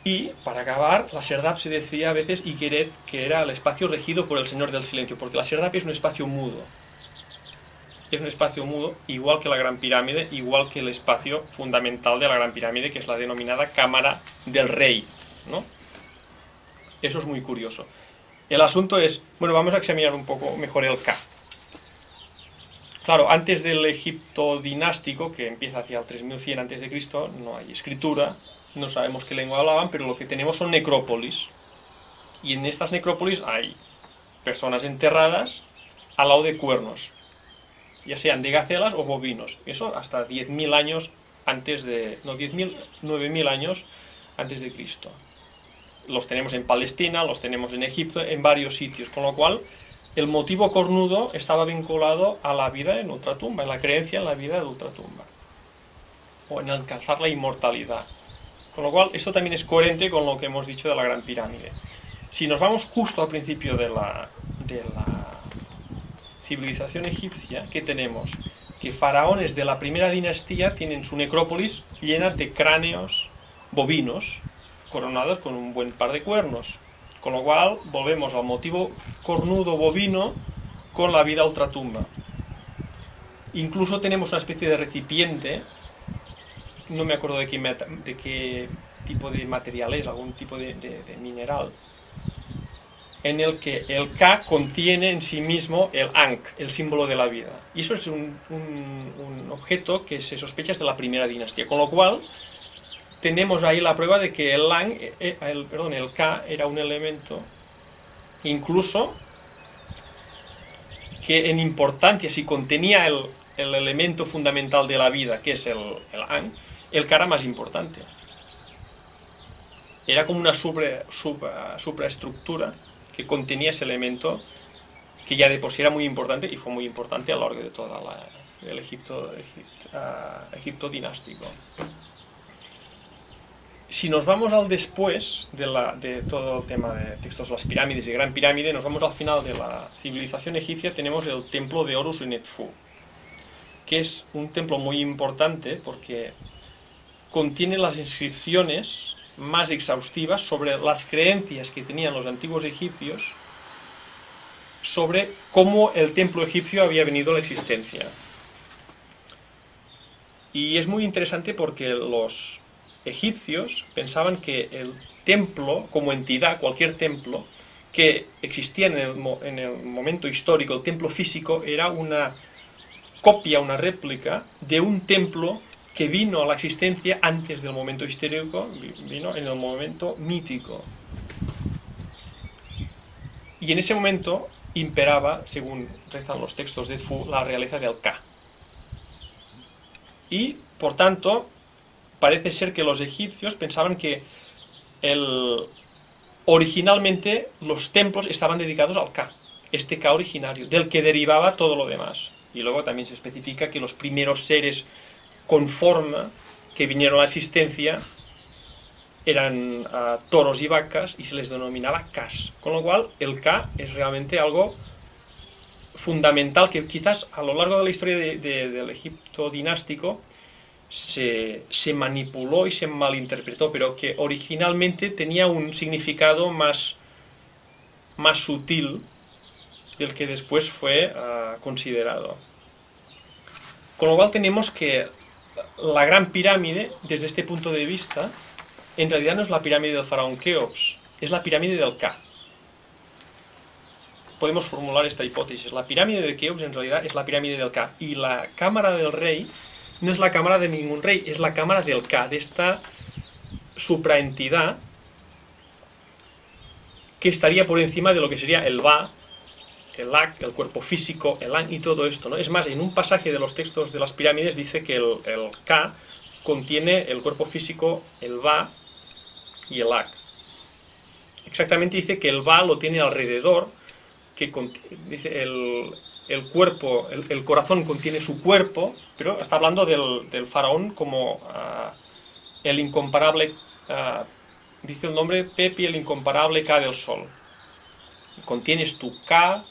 Y, para acabar, la Serdab se decía a veces Iqueret, que era el espacio regido por el Señor del Silencio, porque la Serdab es un espacio mudo. Es un espacio mudo, igual que la Gran Pirámide, igual que el espacio fundamental de la Gran Pirámide, que es la denominada Cámara del Rey, ¿no? Eso es muy curioso. El asunto es, bueno, vamos a examinar un poco mejor el Ka. Claro, antes del Egipto dinástico, que empieza hacia el 3100 a.C., no hay escritura, no sabemos qué lengua hablaban, pero lo que tenemos son necrópolis. Y en estas necrópolis hay personas enterradas al lado de cuernos, ya sean de gacelas o bovinos. Eso hasta 10.000 años antes de... no, 10.000, 9.000 años antes de Cristo. Los tenemos en Palestina, los tenemos en Egipto, en varios sitios, con lo cual el motivo cornudo estaba vinculado a la vida en ultratumba, en la creencia en la vida de ultratumba, o en alcanzar la inmortalidad. Con lo cual, esto también es coherente con lo que hemos dicho de la Gran Pirámide. Si nos vamos justo al principio de la civilización egipcia, ¿qué tenemos? Que faraones de la primera dinastía tienen su necrópolis llenas de cráneos bovinos, coronados con un buen par de cuernos. Con lo cual, volvemos al motivo cornudo bovino con la vida ultratumba. Incluso tenemos una especie de recipiente, no me acuerdo de qué tipo de material es, algún tipo de mineral, en el que el Ka contiene en sí mismo el Ankh, el símbolo de la vida. Y eso es un objeto que se sospecha es de la primera dinastía, con lo cual tenemos ahí la prueba de que el Ka era un elemento, incluso que en importancia, si contenía el elemento fundamental de la vida, que es el Ankh, el Ka era más importante. Era como una supraestructura que contenía ese elemento, que ya de por sí era muy importante, y fue muy importante a lo largo de todo el Egipto dinástico. Si nos vamos al después de todo el tema de textos de las pirámides y Gran Pirámide, nos vamos al final de la civilización egipcia, tenemos el templo de Horus y Netfu, que es un templo muy importante porque contiene las inscripciones más exhaustivas sobre las creencias que tenían los antiguos egipcios sobre cómo el templo egipcio había venido a la existencia. Y es muy interesante porque los egipcios pensaban que el templo, como entidad, cualquier templo que existía en el momento histórico, el templo físico, era una copia, una réplica de un templo que vino a la existencia antes del momento histórico, vino en el momento mítico. Y en ese momento imperaba, según rezan los textos de Fu, la realeza del Ka. Y, por tanto, parece ser que los egipcios pensaban que originalmente los templos estaban dedicados al Ka, este Ka originario, del que derivaba todo lo demás. Y luego también se especifica que los primeros seres con forma que vinieron a la existencia eran toros y vacas, y se les denominaba Kas. Con lo cual, el Ka es realmente algo fundamental que quizás a lo largo de la historia del Egipto dinástico se manipuló y se malinterpretó, pero que originalmente tenía un significado más sutil del que después fue considerado. Con lo cual tenemos que la Gran Pirámide, desde este punto de vista, en realidad no es la pirámide del faraón Keops, es la pirámide del Ka. Podemos formular esta hipótesis. La pirámide de Keops en realidad es la pirámide del Ka, y la cámara del rey no es la cámara de ningún rey, es la cámara del Ka, de esta supraentidad que estaría por encima de lo que sería el Ba, el Ak, el cuerpo físico, el An y todo esto, ¿no? Es más, en un pasaje de los textos de las pirámides dice que el Ka contiene el cuerpo físico, el Ba y el Ak. Exactamente dice que el Ba lo tiene alrededor, que dice el cuerpo, el corazón contiene su cuerpo, pero está hablando del faraón como el incomparable, dice el nombre Pepi, el incomparable Ka del sol. Contienes tu Ka,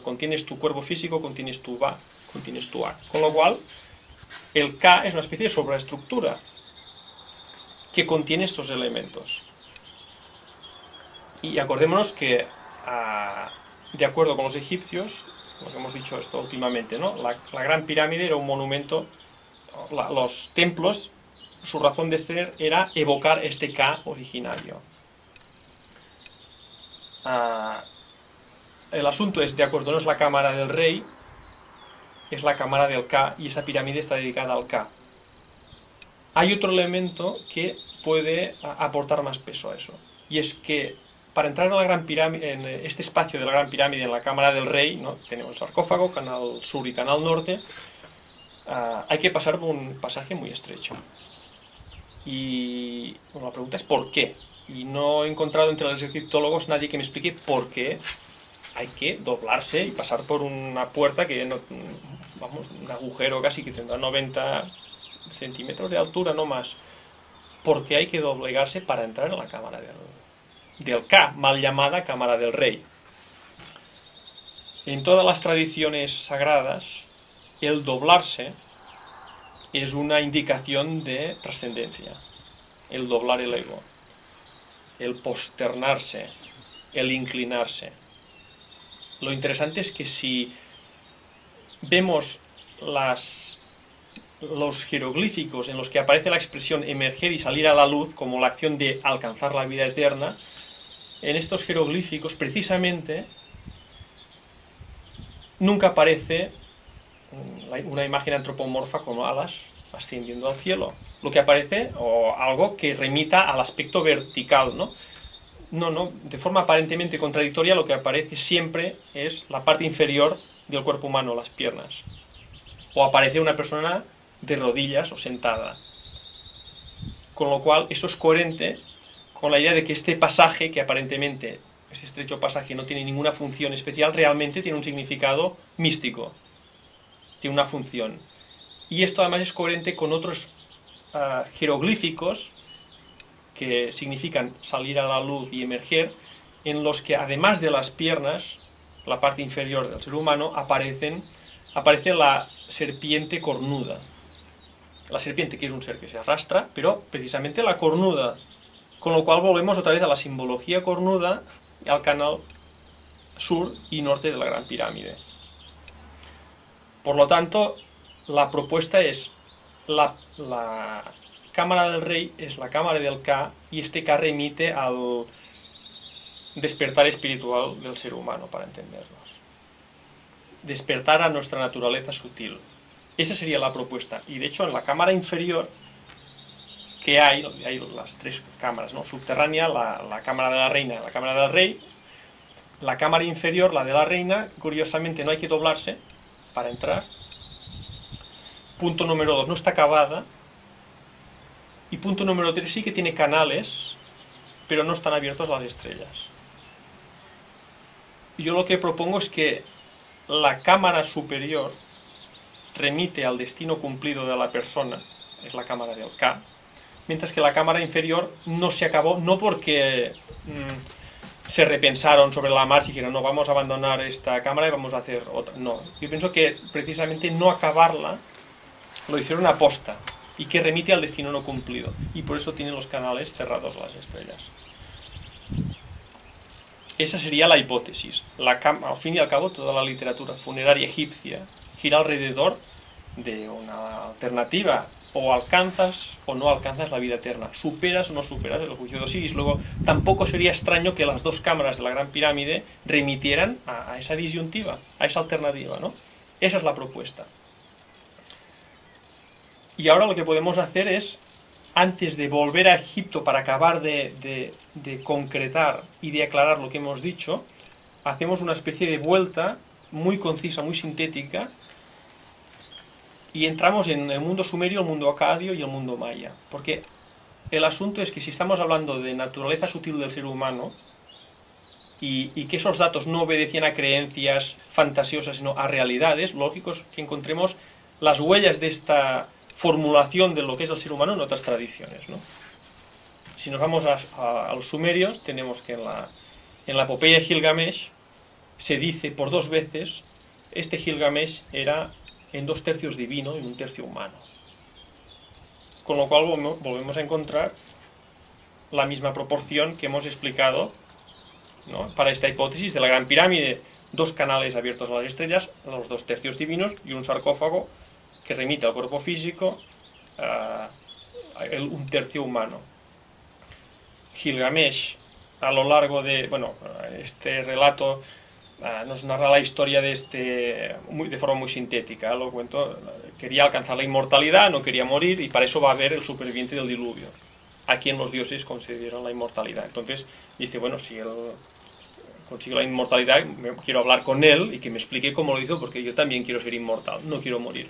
contienes tu cuerpo físico, contienes tu Ba, contienes tu Ak. Con lo cual, el Ka es una especie de sobreestructura que contiene estos elementos. Y acordémonos que, de acuerdo con los egipcios, lo que hemos dicho esto últimamente, ¿no? La Gran Pirámide era un monumento, los templos, su razón de ser era evocar este Ka originario. El asunto es, de acuerdo, no es la cámara del rey, es la cámara del Ka, y esa pirámide está dedicada al Ka. Hay otro elemento que puede aportar más peso a eso, y es que para entrar en la Gran Pirámide, en este espacio de la Gran Pirámide, en la cámara del rey, ¿no? Tenemos el sarcófago, canal sur y canal norte, hay que pasar por un pasaje muy estrecho. Y bueno, la pregunta es ¿por qué? Y no he encontrado entre los egiptólogos nadie que me explique por qué hay que doblarse y pasar por una puerta que, no, vamos, un agujero casi que tendrá 90 centímetros de altura, no más. ¿Por qué hay que doblegarse para entrar en la cámara del Ka, mal llamada cámara del rey? En todas las tradiciones sagradas, el doblarse es una indicación de trascendencia. El doblar el ego, el posternarse, el inclinarse. Lo interesante es que si vemos los jeroglíficos en los que aparece la expresión emerger y salir a la luz como la acción de alcanzar la vida eterna, en estos jeroglíficos precisamente nunca aparece una imagen antropomorfa con alas ascendiendo al cielo. Lo que aparece, o algo que remita al aspecto vertical, ¿no? No, de forma aparentemente contradictoria, lo que aparece siempre es la parte inferior del cuerpo humano, las piernas. O aparece una persona de rodillas o sentada. Con lo cual, eso es coherente con la idea de que este pasaje, que aparentemente, ese estrecho pasaje no tiene ninguna función especial, realmente tiene un significado místico. Tiene una función. Y esto además es coherente con otros jeroglíficos que significan salir a la luz y emerger, en los que además de las piernas, la parte inferior del ser humano, aparece la serpiente cornuda. La serpiente, que es un ser que se arrastra, pero precisamente la cornuda. Con lo cual volvemos otra vez a la simbología cornuda y al canal sur y norte de la Gran Pirámide. Por lo tanto, la propuesta es la cámara del rey es la cámara del Ka, y este Ka remite al despertar espiritual del ser humano, para entendernos. Despertar a nuestra naturaleza sutil. Esa sería la propuesta. Y de hecho en la cámara inferior que hay las tres cámaras, ¿no? Subterránea, la cámara de la reina, la cámara del rey. La cámara inferior, la de la reina, curiosamente no hay que doblarse para entrar. Punto número 2, no está acabada. Y punto número 3, sí que tiene canales, pero no están abiertos a las estrellas. Yo lo que propongo es que la cámara superior remite al destino cumplido de la persona, es la cámara del Ka, mientras que la cámara inferior no se acabó, no porque se repensaron sobre la marcha y dijeron, no, vamos a abandonar esta cámara y vamos a hacer otra. No, yo pienso que precisamente no acabarla lo hicieron aposta, y que remite al destino no cumplido, y por eso tienen los canales cerrados a las estrellas. Esa sería la hipótesis. Al fin y al cabo, toda la literatura funeraria egipcia gira alrededor de una alternativa: o alcanzas o no alcanzas la vida eterna, superas o no superas el juicio de Osiris. Luego, tampoco sería extraño que las dos cámaras de la Gran Pirámide remitieran a esa disyuntiva, a esa alternativa, ¿no? Esa es la propuesta. Y ahora lo que podemos hacer es, antes de volver a Egipto para acabar de concretar y de aclarar lo que hemos dicho, hacemos una especie de vuelta muy concisa, muy sintética, y entramos en el mundo sumerio, el mundo acadio y el mundo maya. Porque el asunto es que si estamos hablando de naturaleza sutil del ser humano, y que esos datos no obedecían a creencias fantasiosas, sino a realidades, lógico es que encontremos las huellas de esta formulación de lo que es el ser humano en otras tradiciones, ¿no? Si nos vamos a los sumerios, tenemos que en la epopeya de Gilgamesh se dice por 2 veces, este Gilgamesh era en 2 tercios divino y en 1 tercio humano. Con lo cual volvemos a encontrar la misma proporción que hemos explicado ¿no? Para esta hipótesis de la Gran Pirámide, 2 canales abiertos a las estrellas, los 2 tercios divinos, y un sarcófago que remite al cuerpo físico, un tercio humano. Gilgamesh, a lo largo de, bueno, este relato nos narra la historia de forma muy sintética, lo cuento, quería alcanzar la inmortalidad, no quería morir, y para eso va a haber el superviviente del diluvio, a quien los dioses concedieron la inmortalidad. Entonces dice, bueno, si él consigue la inmortalidad, quiero hablar con él y que me explique cómo lo hizo, porque yo también quiero ser inmortal, no quiero morir.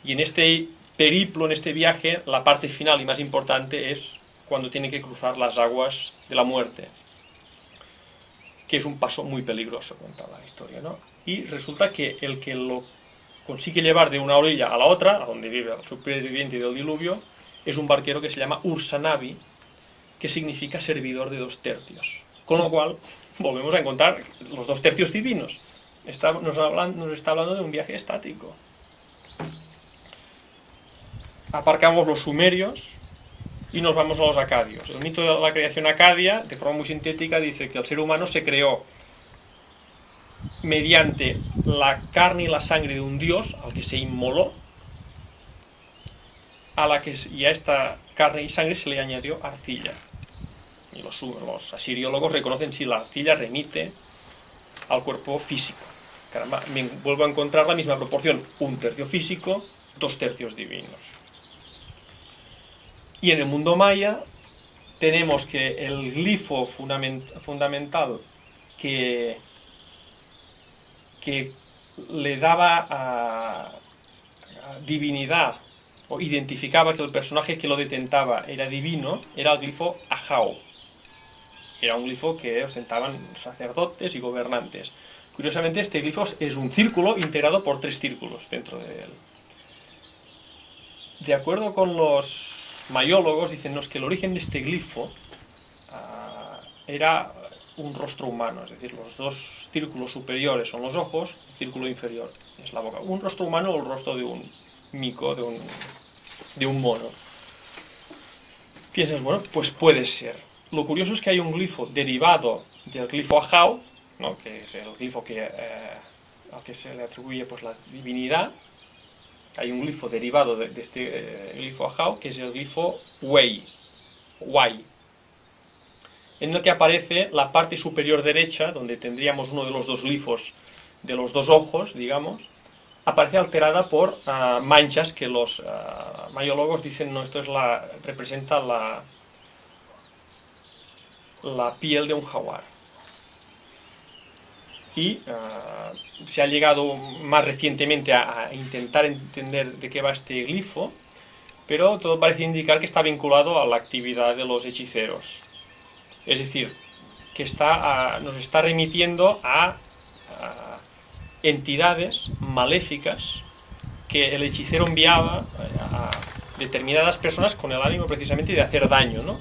Y en este periplo, en este viaje, la parte final y más importante es cuando tiene que cruzar las aguas de la muerte, que es un paso muy peligroso, cuenta la historia, ¿no? Y resulta que el que lo consigue llevar de una orilla a la otra, a donde vive el superviviente del diluvio, es un barquero que se llama Ur-Sanabi, que significa servidor de 2 tercios. Con lo cual, volvemos a encontrar los 2 tercios divinos. Nos está hablando de un viaje estático. Aparcamos los sumerios y nos vamos a los acadios. El mito de la creación acadia, de forma muy sintética, dice que el ser humano se creó mediante la carne y la sangre de un dios al que se inmoló, y a esta carne y sangre se le añadió arcilla. Y los asiriólogos reconocen si la arcilla remite al cuerpo físico. Caramba, vuelvo a encontrar la misma proporción, 1 tercio físico, 2 tercios divinos. Y en el mundo maya tenemos que el glifo fundamental que le daba a divinidad, o identificaba que el personaje que lo detentaba era divino, era el glifo Ahau. Era un glifo que ostentaban sacerdotes y gobernantes. Curiosamente, este glifo es un círculo integrado por 3 círculos dentro de él. De acuerdo con los mayólogos, dicen que el origen de este glifo era un rostro humano, es decir, los 2 círculos superiores son los ojos, el círculo inferior es la boca. Un rostro humano o el rostro de un mico, de un mono. Piensas, bueno, pues puede ser. Lo curioso es que hay un glifo derivado del glifo Ahau, ¿no?, que es el glifo al que se le atribuye pues la divinidad. Hay un glifo derivado de este glifo Ahau, que es el glifo Wei, en el que aparece la parte superior derecha, donde tendríamos uno de los 2 glifos de los 2 ojos, digamos, aparece alterada por manchas que los mayólogos dicen, no, esto representa la piel de un jaguar. Y se ha llegado más recientemente a intentar entender de qué va este glifo, pero todo parece indicar que está vinculado a la actividad de los hechiceros. Es decir, que nos está remitiendo a entidades maléficas que el hechicero enviaba a determinadas personas con el ánimo precisamente de hacer daño, ¿no?